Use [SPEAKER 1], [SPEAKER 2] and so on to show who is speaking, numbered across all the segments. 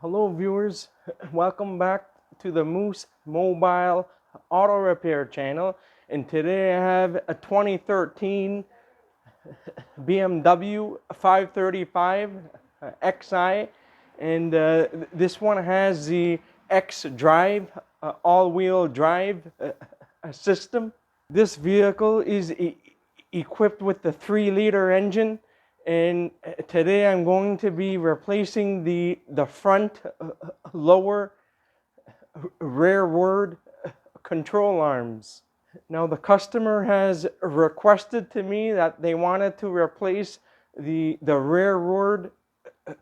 [SPEAKER 1] Hello viewers, welcome back to the Moose Mobile Auto Repair channel, and today I have a 2013 BMW 535 Xi, and this one has the X Drive all-wheel drive system. This vehicle is equipped with the 3-liter engine, and today I'm going to be replacing the front lower rearward control arms. Now the customer has requested to me that they wanted to replace the rearward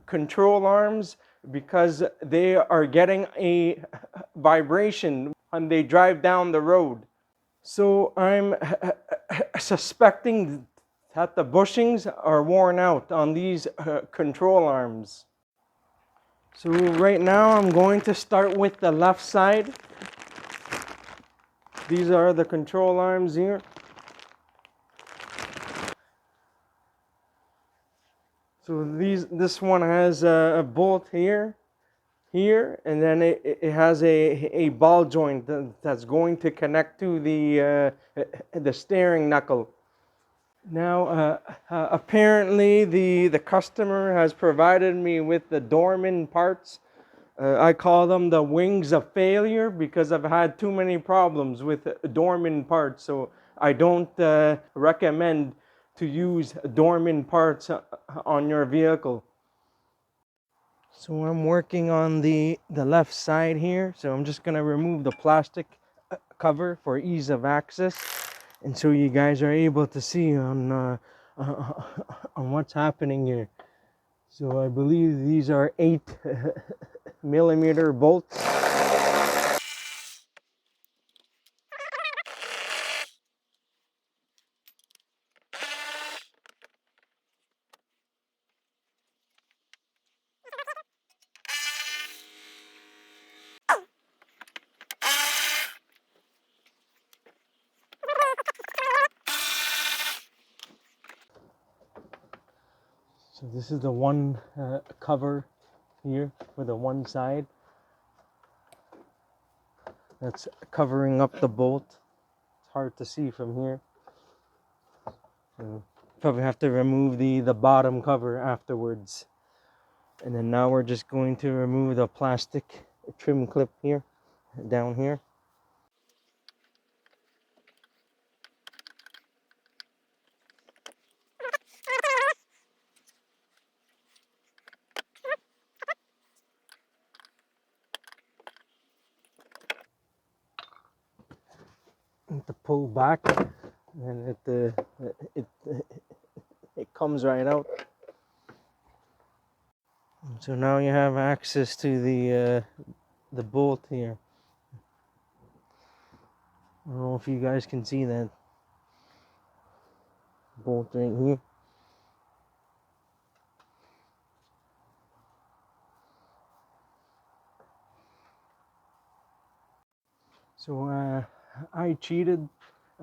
[SPEAKER 1] control arms because they are getting a vibration when they drive down the road. So I'm suspecting that the bushings are worn out on these control arms. So right now I'm going to start with the left side. These are the control arms here. So this one has a bolt here, and then it has a ball joint that's going to connect to the steering knuckle. Now, apparently the customer has provided me with the Dorman parts. I call them the wings of failure because I've had too many problems with Dorman parts. So I don't recommend to use Dorman parts on your vehicle. So I'm working on the left side here. So I'm just gonna remove the plastic cover for ease of access, and so you guys are able to see on what's happening here. So I believe these are 8mm bolts. So this is the one cover here for the one side that's covering up the bolt. It's hard to see from here. So probably have to remove the bottom cover afterwards. And then now we're just going to remove the plastic trim clip here, down here. To pull back, and it comes right out. So now you have access to the bolt here. I don't know if you guys can see that bolt right here. So I cheated.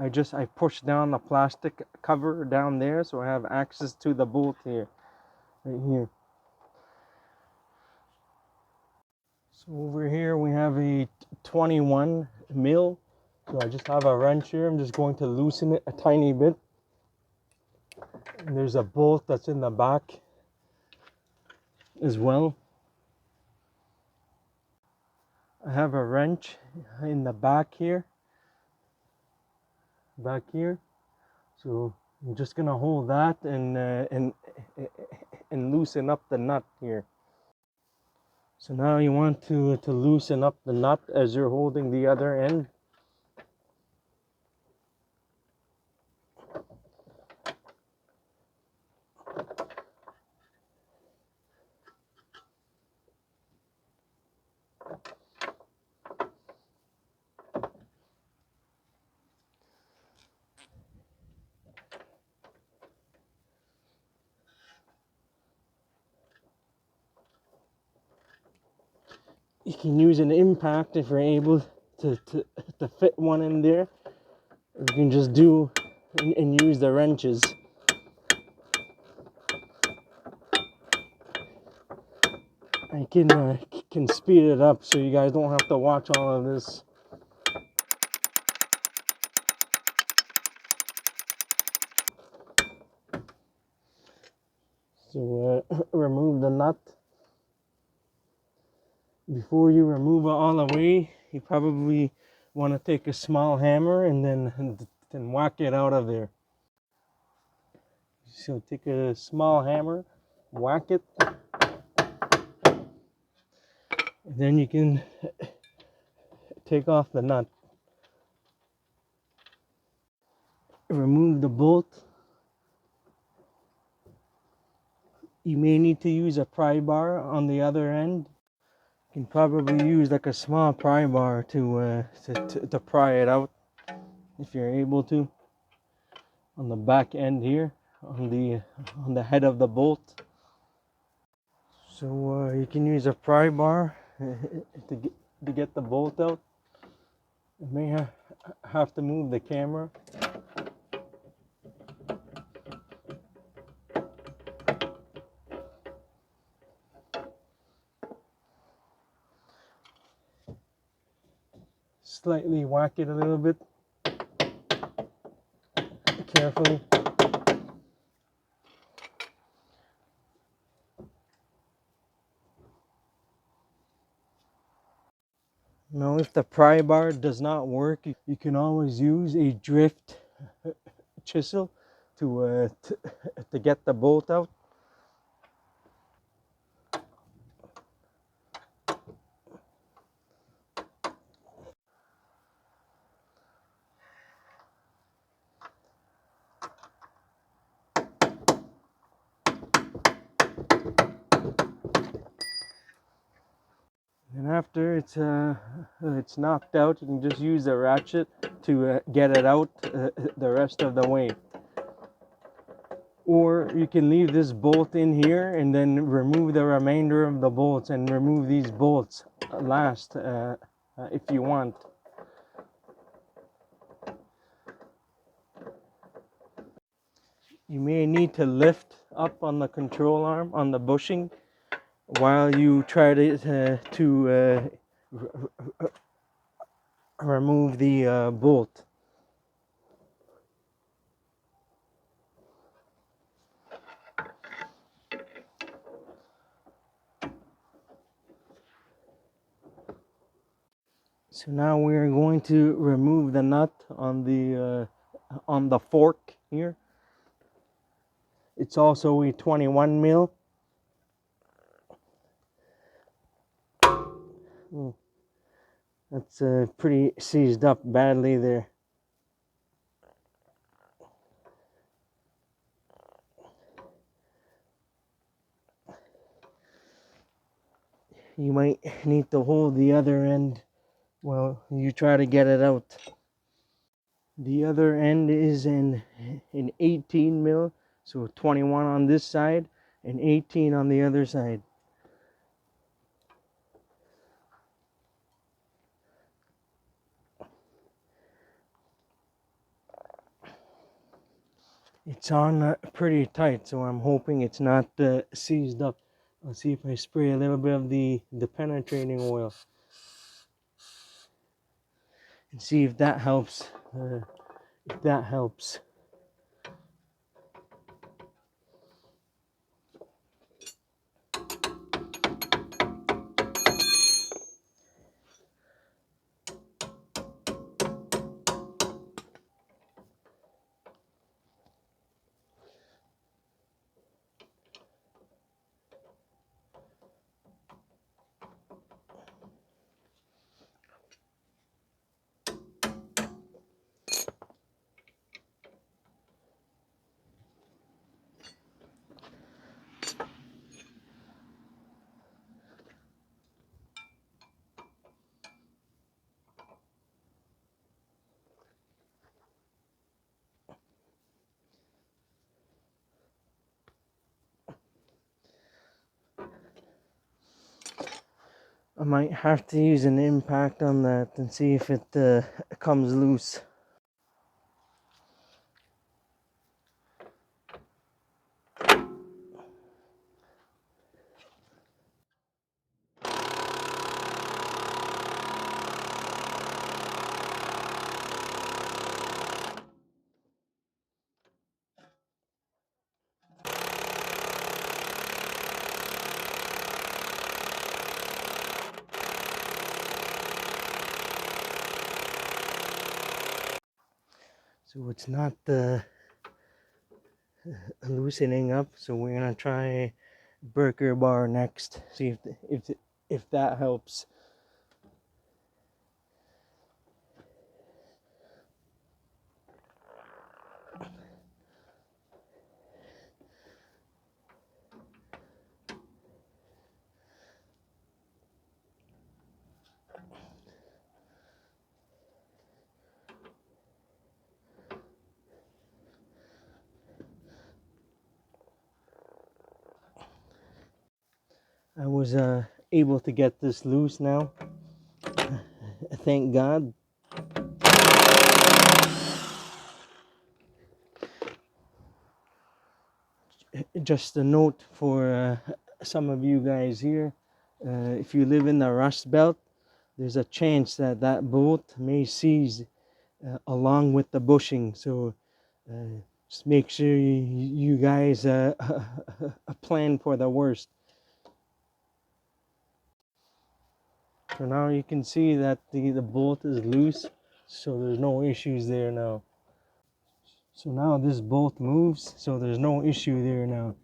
[SPEAKER 1] I pushed down the plastic cover down there, so I have access to the bolt here, right here. So over here we have a 21 mil. So I just have a wrench here. I'm just going to loosen it a tiny bit. And there's a bolt that's in the back as well. I have a wrench in the back here. So I'm just gonna hold that and loosen up the nut here. So now you want to loosen up the nut as you're holding the other end. You can use an impact if you're able to fit one in there. You can just do and use the wrenches. I can can speed it up so you guys don't have to watch all of this. So remove the nut. Before you remove it all the way, you probably want to take a small hammer and then whack it out of there. So take a small hammer, whack it, and then you can take off the nut. Remove the bolt. You may need to use a pry bar on the other end. You can probably use like a small pry bar to pry it out if you're able to. On the back end here, on the head of the bolt. So you can use a pry bar to get the bolt out. You may have to move the camera. Slightly whack it a little bit, carefully. Now if the pry bar does not work, you can always use a drift chisel to get the bolt out. And after it's knocked out, you can just use the ratchet to get it out the rest of the way. Or you can leave this bolt in here and then remove the remainder of the bolts and remove these bolts last if you want. You may need to lift up on the control arm on the bushing while you try to remove the bolt. So now we are going to remove the nut on the fork here. It's also a 21 mil. That's pretty seized up badly there. You might need to hold the other end while you try to get it out. The other end is an 18 mil, so 21 on this side and 18 on the other side. It's on pretty tight, so I'm hoping it's not seized up. I'll see if I spray a little bit of the penetrating oil and see if that helps. If that helps. I might have to use an impact on that and see if it comes loose. So it's not loosening up. So we're gonna try breaker bar next. See if that helps. I was able to get this loose now. Thank God. Just a note for some of you guys here. If you live in the Rust Belt, there's a chance that that bolt may seize along with the bushing. So just make sure you guys plan for the worst. So now you can see that the bolt is loose, so there's no issues there now. So now this bolt moves, so there's no issue there now.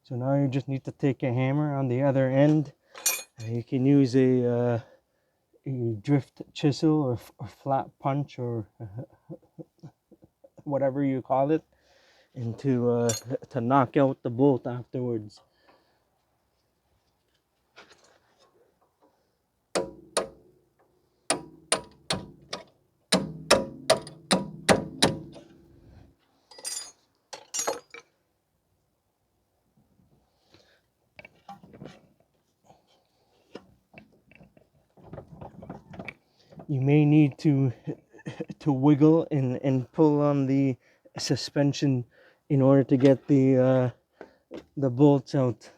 [SPEAKER 1] So now you just need to take a hammer on the other end. You can use a drift chisel or flat punch or whatever you call it, and to knock out the bolt afterwards. You may need to wiggle and pull on the suspension in order to get the bolts out.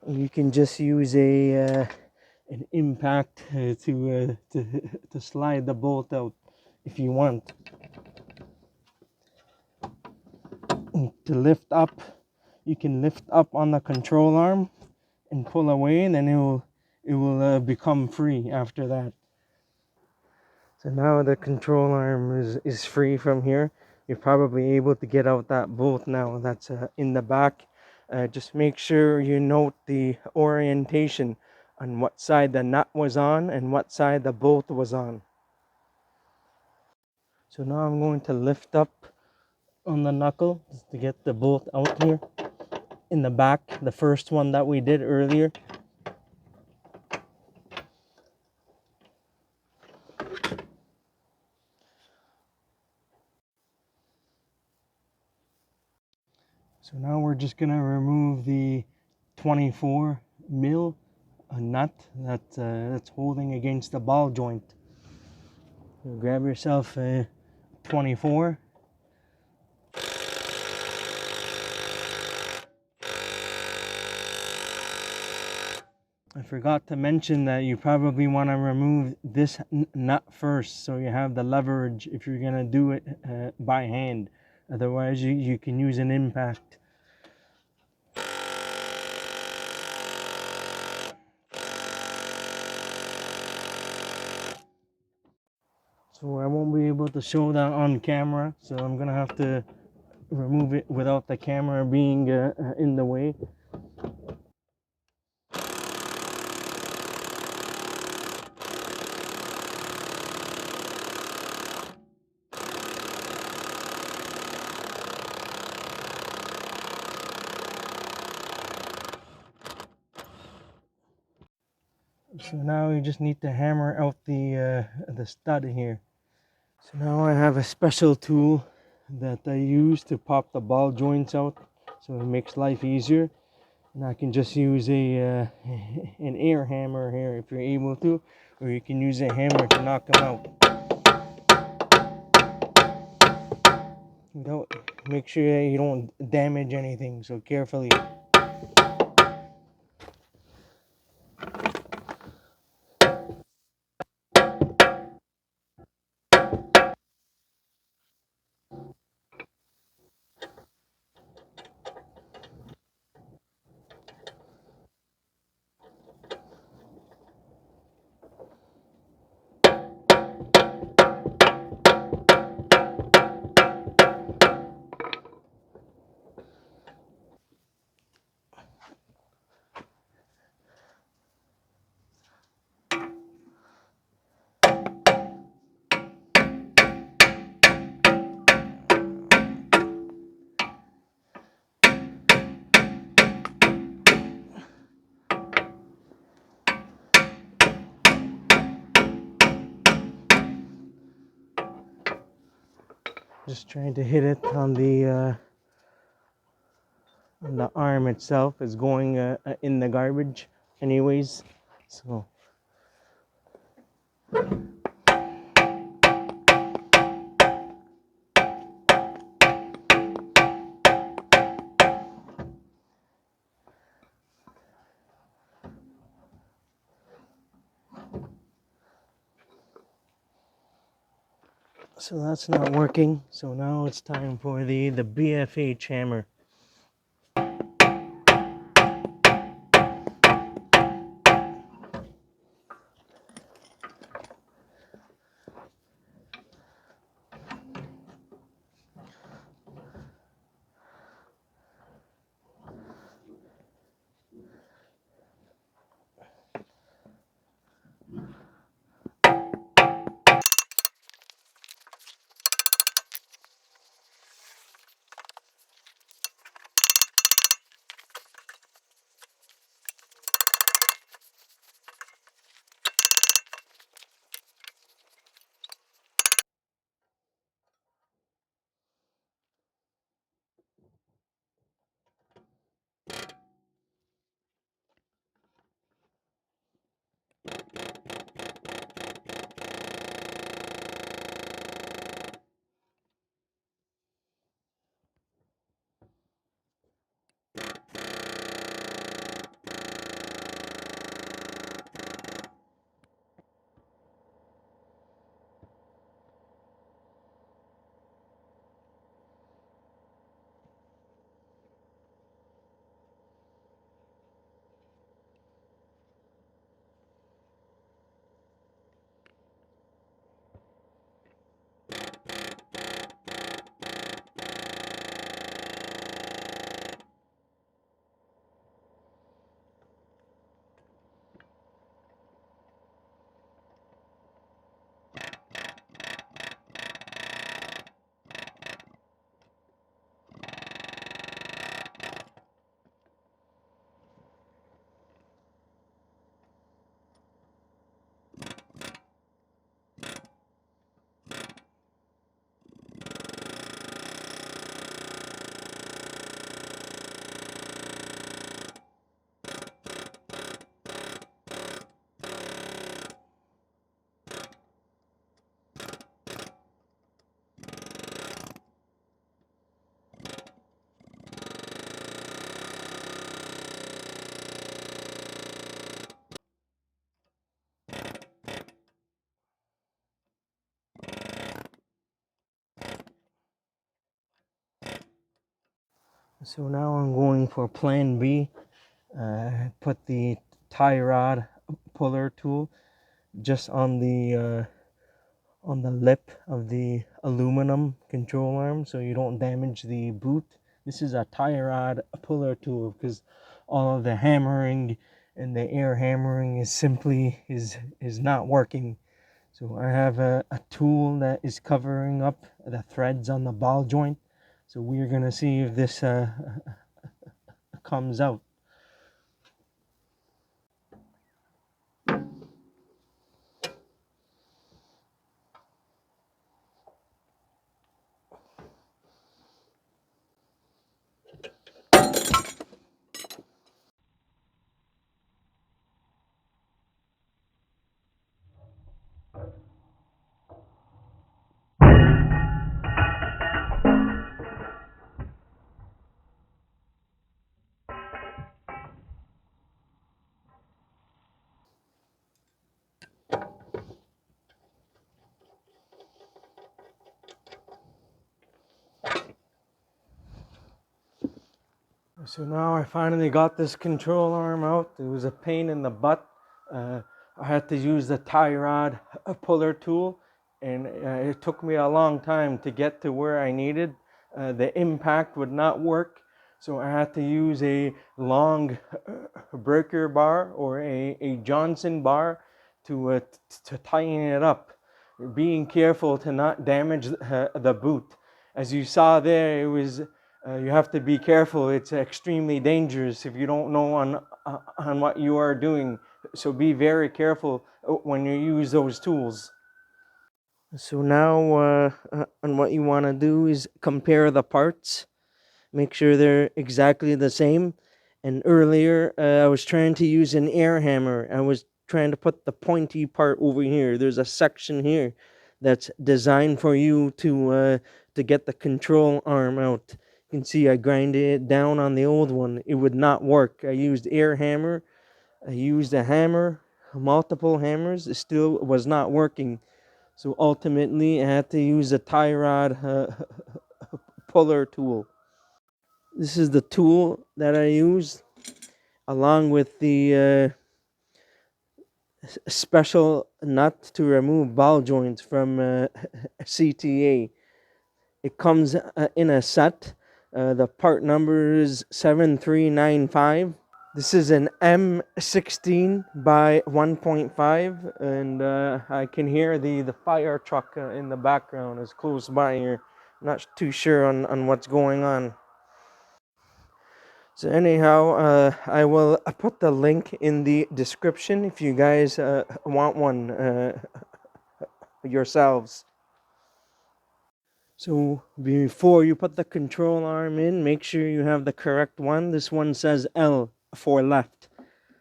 [SPEAKER 1] You can just use an impact to slide the bolt out if you want. To lift up, you can lift up on the control arm and pull away, and then it will become free after that. So now the control arm is free from here. You're probably able to get out that bolt now that's in the back. Just make sure you note the orientation on what side the nut was on and what side the bolt was on. So now I'm going to lift up on the knuckle just to get the bolt out here in the back, the first one that we did earlier. So now we're just gonna remove the 24 mil nut that's holding against the ball joint. So grab yourself a 24. I forgot to mention that you probably want to remove this nut first, so you have the leverage if you're gonna do it by hand. Otherwise you can use an impact. So I won't be able to show that on camera, so I'm gonna have to remove it without the camera being in the way. So now you just need to hammer out the stud here. So now I have a special tool that I use to pop the ball joints out, so it makes life easier. And I can just use a an air hammer here if you're able to, or you can use a hammer to knock them out. Make sure that you don't damage anything, so carefully. Just trying to hit it on the arm itself. Is going in the garbage anyways, so that's not working. So now it's time for the BFH hammer. So now I'm going for plan B. Put the tie rod puller tool just on the lip of the aluminum control arm so you don't damage the boot. This is a tie rod puller tool because all of the hammering and the air hammering is not working. So I have a tool that is covering up the threads on the ball joint. So we're gonna see if this comes out. So now I finally got this control arm out. It was a pain in the butt. I had to use the tie rod puller tool, and it took me a long time to get to where I needed. The impact would not work, so I had to use a long breaker bar or a Johnson bar to tighten it up. Being careful to not damage the boot. As you saw there, it was you have to be careful. It's extremely dangerous if you don't know on what you are doing. So be very careful when you use those tools. So now, and what you want to do is compare the parts, make sure they're exactly the same. And earlier, I was trying to use an air hammer. I was trying to put the pointy part over here. There's a section here that's designed for you to get the control arm out. You can see I grinded it down on the old one. It would not work. I used air hammer. I used a hammer, multiple hammers. It still was not working. So ultimately, I had to use a tie rod puller tool. This is the tool that I use, along with the special nut to remove ball joints from CTA. It comes in a set. The part number is 7395. This is an M16 by 1.5, and I can hear the fire truck in the background is close by here. Not too sure on what's going on. So anyhow, I will put the link in the description if you guys want one yourselves. So before you put the control arm in, make sure you have the correct one. This one says L for left.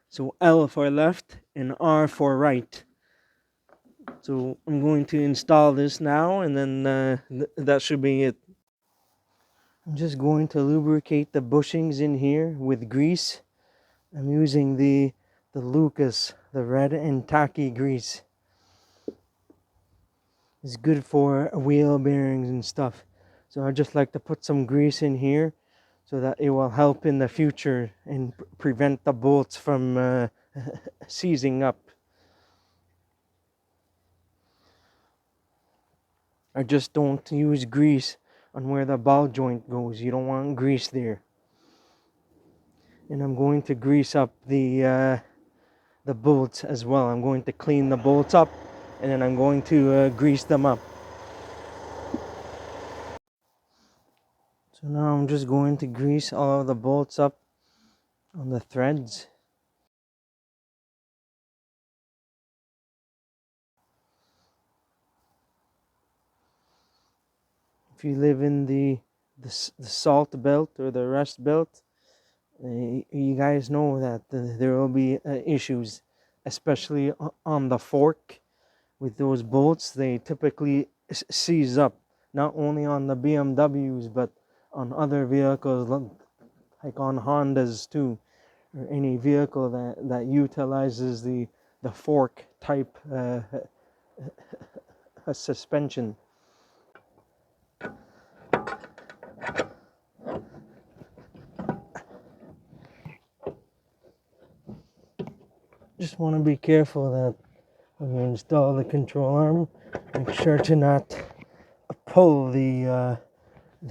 [SPEAKER 1] So L for left and R for right. So I'm going to install this now, and then that should be it. I'm just going to lubricate the bushings in here with grease. I'm using the Lucas, the red and tacky grease. It's good for wheel bearings and stuff. So I just like to put some grease in here so that it will help in the future and prevent the bolts from seizing up. I just don't use grease on where the ball joint goes. You don't want grease there. And I'm going to grease up the bolts as well. I'm going to clean the bolts up, and then I'm going to grease them up. So now I'm just going to grease all of the bolts up on the threads. If you live in the salt belt or the rust belt, you guys know that there will be issues, especially on the fork with those bolts. They typically seize up, not only on the BMWs but on other vehicles like on Hondas too, or any vehicle that utilizes the fork type suspension. Just want to be careful that when you install the control arm, make sure to not pull the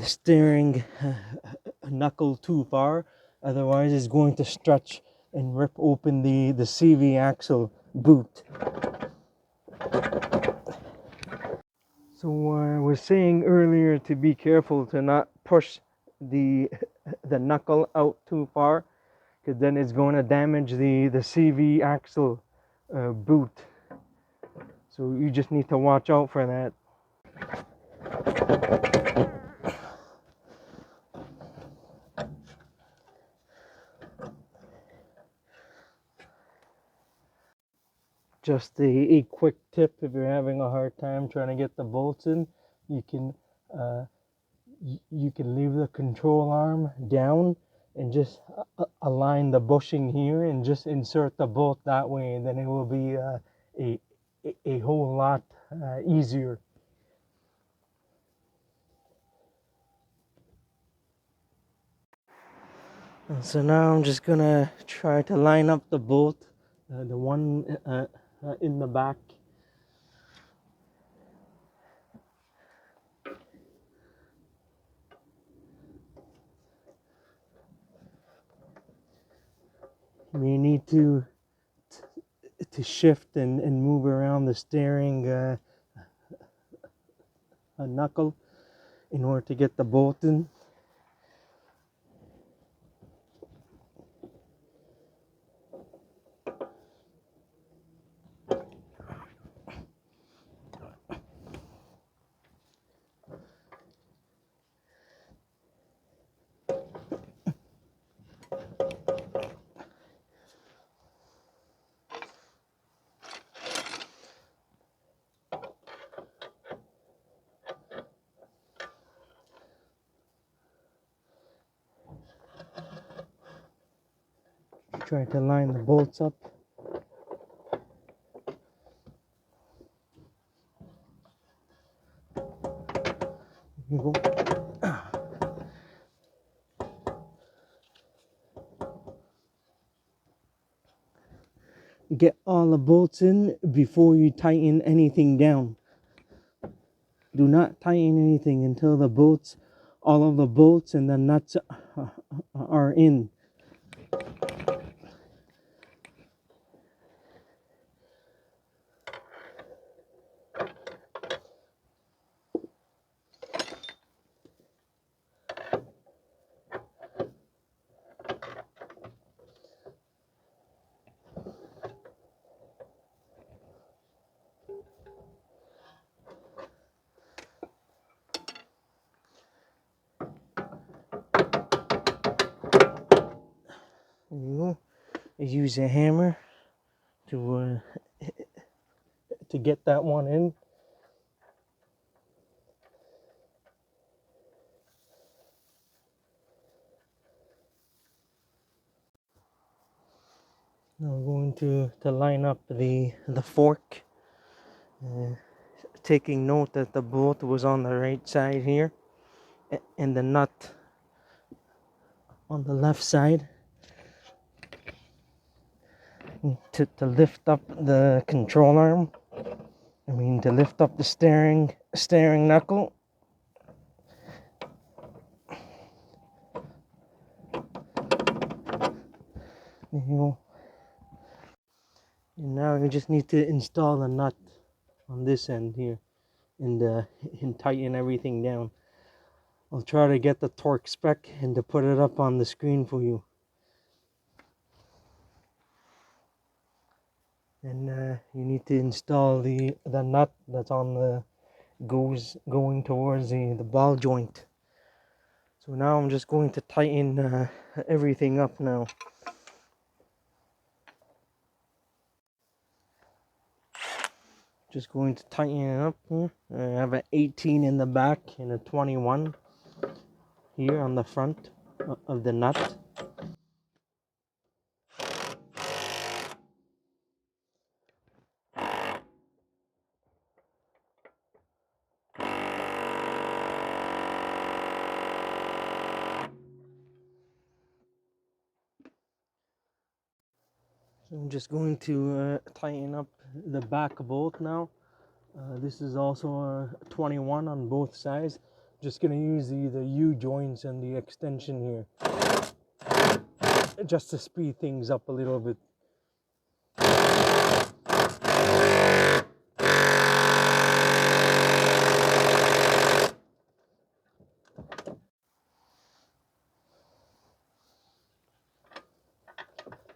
[SPEAKER 1] steering knuckle too far, otherwise it's going to stretch and rip open the CV axle boot. So I was saying earlier to be careful to not push the knuckle out too far, because then it's going to damage the CV axle boot. So you just need to watch out for that. Just a quick tip: if you're having a hard time trying to get the bolts in, you can leave the control arm down and just align the bushing here and just insert the bolt that way, and then it will be a whole lot easier. And so now I'm just gonna try to line up the bolt, the one in the back. You need to shift and move around the steering knuckle in order to get the bolt in. try to line the bolts up. Here you go. Get all the bolts in before you tighten anything down. Do not tighten anything until all of the bolts and the nuts are in. You use a hammer to get that one in. Now we're going to line up the fork, taking note that the bolt was on the right side here and the nut on the left side. To lift up the control arm, to lift up the steering knuckle. There you go. And now you just need to install the nut on this end here and tighten everything down. I'll try to get the torque spec and to put it up on the screen for you. And you need to install the nut that's on the going towards the ball joint. So now I'm just going to tighten everything up now. Just going to tighten it up here. I have an 18 in the back and a 21 here on the front of the nut. So I'm just going to tighten up the back bolt now. This is also a 21 on both sides. Just going to use the U joints and the extension here just to speed things up a little bit.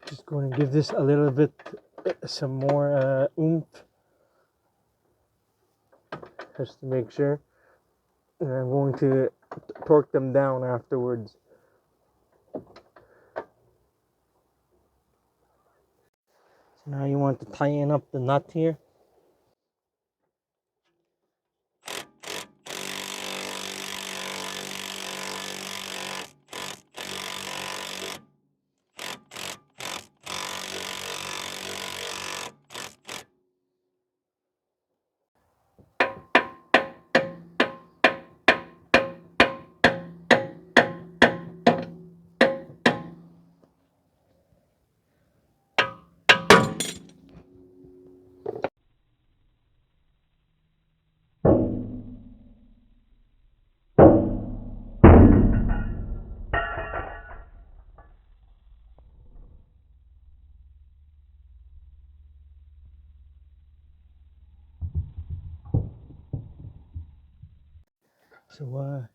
[SPEAKER 1] Just going to give this a little bit some more oomph just to make sure. And I'm going to torque them down afterwards. So now you want to tighten up the nut here. So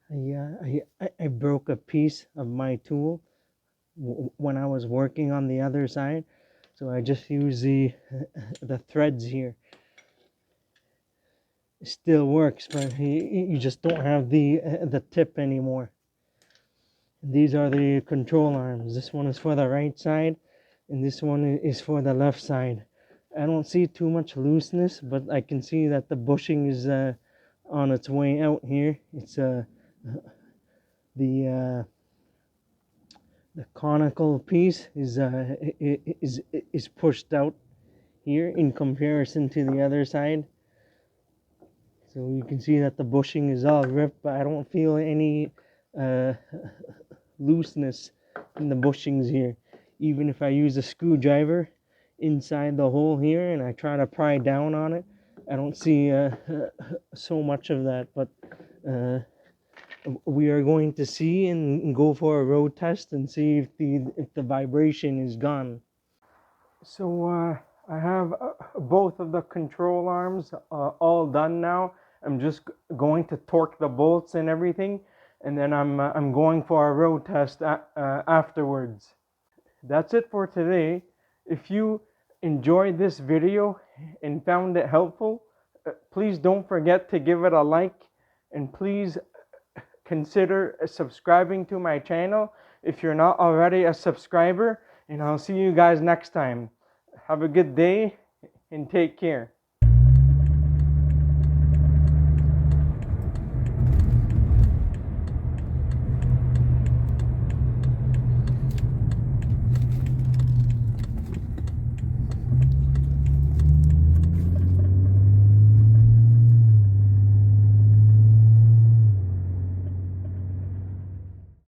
[SPEAKER 1] I broke a piece of my tool when I was working on the other side. So I just use the threads here. It still works, but you just don't have the tip anymore. These are the control arms. This one is for the right side, and this one is for the left side. I don't see too much looseness, but I can see that the bushing is on its way out here. It's the The conical piece is pushed out here in comparison to the other side. So you can see that the bushing is all ripped, but I don't feel any uh, looseness in the bushings here. Even if I use a screwdriver inside the hole here and I try to pry down on it, I don't see so much of that. But uh, we are going to see and go for a road test and see if the vibration is gone. So I have both of the control arms all done now. I'm just going to torque the bolts and everything, and then I'm going for a road test afterwards. That's it for today. If you enjoyed this video and found it helpful, please don't forget to give it a like, and please consider subscribing to my channel if you're not already a subscriber, and I'll see you guys next time. Have a good day and take care.